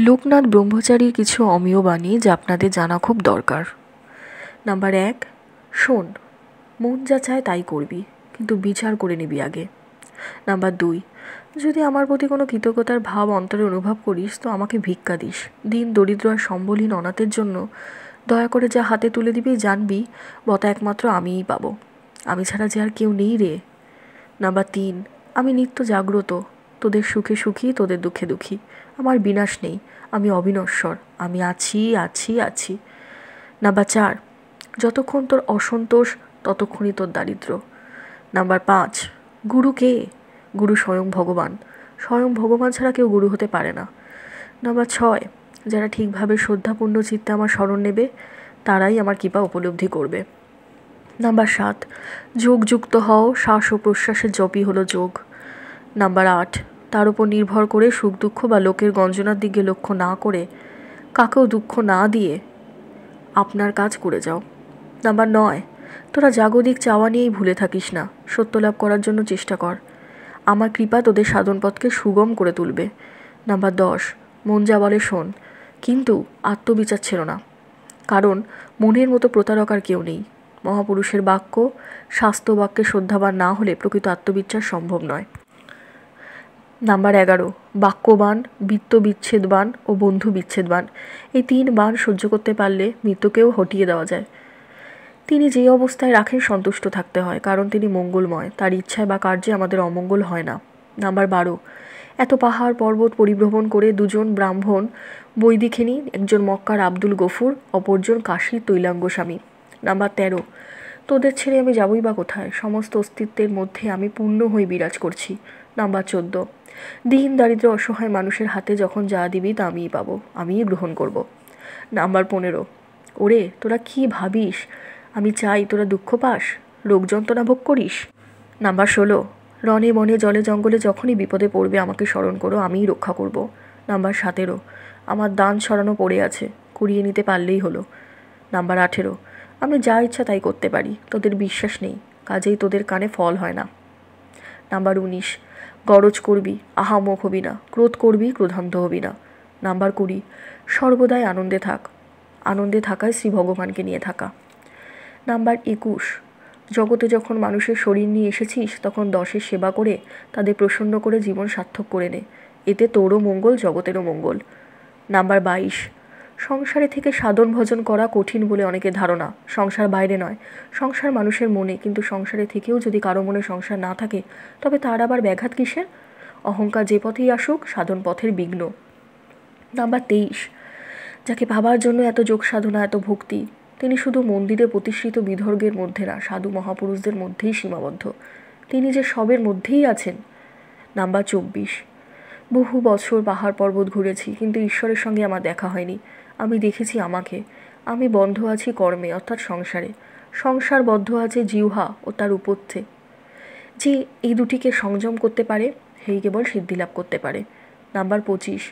লোকনাথ ব্রহ্মচারীর কিছু অমীয় বাণী যা আপনাদের জানা খুব দরকার। নাম্বার 1, শোন, মন যা চায় তাই করবি, কিন্তু বিচার করে নিবি আগে। নাম্বার 2, যদি আমার প্রতি কোনো কৃতজ্ঞতার ভাব অন্তরে অনুভব করিস তো আমাকে ভিক্ষা দিস। দিন দরিদ্র আর সম্বলহীন অনাথের জন্য দয়া করে যা হাতে তুলে দিবি, জানবি বতা একমাত্র আমিই পাবো। আমি ছাড়া যে আর কেউ নেই রে। নাম্বার 3, আমি নিত্য জাগ্রত, তোদের সুখে সুখী, তোদের দুঃখে দুঃখী। আমার বিনাশ নেই, আমি অবিনশ্বর, আমি আছি আছি আছি। নাম্বার 4, যতক্ষণ তোর অসন্তোষ ততক্ষণই তোর দারিদ্র। নাম্বার 5, গুরু কে? গুরু স্বয়ং ভগবান। স্বয়ং ভগবান ছাড়া কেউ গুরু হতে পারে না। নাম্বার 6, যারা ঠিকভাবে শ্রদ্ধাপূর্ণ চিত্তে আমার শরণ নেবে তারাই আমার কৃপা উপলব্ধি করবে। নাম্বার 7, যোগযুক্ত হও, শ্বাস ও প্রশ্বাসের জপই হলো যোগ। নাম্বার 8, তার উপর নির্ভর করে সুখ দুঃখ বা লোকের গঞ্জনার দিকে লক্ষ্য না করে, কাকেও দুঃখ না দিয়ে আপনার কাজ করে যাও। নাম্বার 9, তোরা জাগতিক চাওয়া নিয়েই ভুলে থাকিস না, সত্য লাভ করার জন্য চেষ্টা কর। আমার কৃপা তোদের সাধনপথকে সুগম করে তুলবে। নাম্বার 10, মন যা বলে শোন, কিন্তু আত্মবিচার ছেড়ো না, কারণ মনের মতো প্রতারক আর কেউ নেই। মহাপুরুষের বাক্য, শাস্ত্র বাক্যে শ্রদ্ধাবান না হলে প্রকৃত আত্মবিচার সম্ভব নয়। নাম্বার 11, বাক্যবান, বৃত্ত বিচ্ছেদবান ও বন্ধু বিচ্ছেদবান, এই 3 বান সহ্য করতে পারলে মৃত্যুকেও হটিয়ে দেওয়া যায়। তিনি যে অবস্থায় রাখেন সন্তুষ্ট থাকতে হয়, কারণ তিনি মঙ্গলময়, তার ইচ্ছায় বা কার্যে আমাদের অমঙ্গল হয় না। নাম্বার 12, এত পাহাড় পর্বত পরিভ্রমণ করে 2 জন ব্রাহ্মণ বৈদিকেনি, একজন মক্কার আব্দুল গফুর, অপরজন কাশীর তৈলাঙ্গ স্বামী। নাম্বার 13, তোদের ছেড়ে আমি যাবই বা কোথায়, সমস্ত অস্তিত্বের মধ্যে আমি পূর্ণ হয়ে বিরাজ করছি। নাম্বার 14, দীন দারিদ্র অসহায় মানুষের হাতে যখন যা দিবি তা আমিই পাবো, আমিই গ্রহণ করব। নাম্বার 15, ওরে তোরা কি ভাবিস আমি চাই তোরা দুঃখ পাস, রোগ যন্ত্রণা ভোগ করিস? নাম্বার 16, রণে বনে জলে জঙ্গলে যখনই বিপদে পড়বে আমাকে স্মরণ করো, আমিই রক্ষা করব। নাম্বার 17, আমার দান ছড়ানো পড়ে আছে, কুড়িয়ে নিতে পারলেই হলো। নাম্বার 18, আমি যা ইচ্ছা তাই করতে পারি, তোদের বিশ্বাস নেই, কাজেই তোদের কানে ফল হয় না। নাম্বার 19, গরজ করবি, আহামোখ হবি না, ক্রোধ করবি, ক্রোধান্ধ হবি না। নাম্বার 20, সর্বদাই আনন্দে থাক, আনন্দে থাকায় শ্রী ভগবানকে নিয়ে থাকা। নাম্বার 21, জগতে যখন মানুষের শরীর নিয়ে এসেছিস তখন 10-এর সেবা করে তাদের প্রসন্ন করে জীবন সার্থক করে নে, এতে তোরও মঙ্গল, জগতেরও মঙ্গল। নাম্বার 22, সংসারে থেকে সাধন ভজন করা কঠিন বলে অনেকের ধারণা। সংসার বাইরে নয়, সংসার মানুষের মনে, কিন্তু সংসারে থেকেও যদি কারো মনে সংসার না থাকে তবে তার আবার ব্যাঘাত কিসের? অহংকার যে পথেই আসুক সাধন পথের বিঘ্ন। নাম্বার 23, যাকে ভাবার জন্য এত যোগ সাধনা, এত ভক্তি, তিনি শুধু মন্দিরে প্রতিষ্ঠিত বিধর্গের মধ্যে না, সাধু মহাপুরুষদের মধ্যেই সীমাবদ্ধ, তিনি যে সবের মধ্যেই আছেন। নাম্বার 24, বহু বছর পাহাড় পর্বত ঘুরেছি, কিন্তু ঈশ্বরের সঙ্গে আমার দেখা হয়নি। আমি দেখেছি আমাকে, আমি বন্ধ আছি কর্মে অর্থাৎ সংসারে, সংসার বদ্ধ আছে জিহ্বা ও তার উপথ্যে। যে এই দুটিকে সংযম করতে পারে সেই কেবল সিদ্ধিলাভ করতে পারে। নাম্বার 25,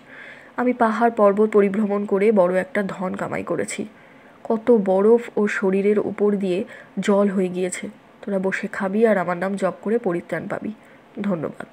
আমি পাহাড় পর্বত পরিভ্রমণ করে বড় একটা ধন কামাই করেছি, কত বরফ ও শরীরের উপর দিয়ে জল হয়ে গিয়েছে, তোরা বসে খাবি আর আমার নাম জপ করে পরিত্রাণ পাবি। ধন্যবাদ।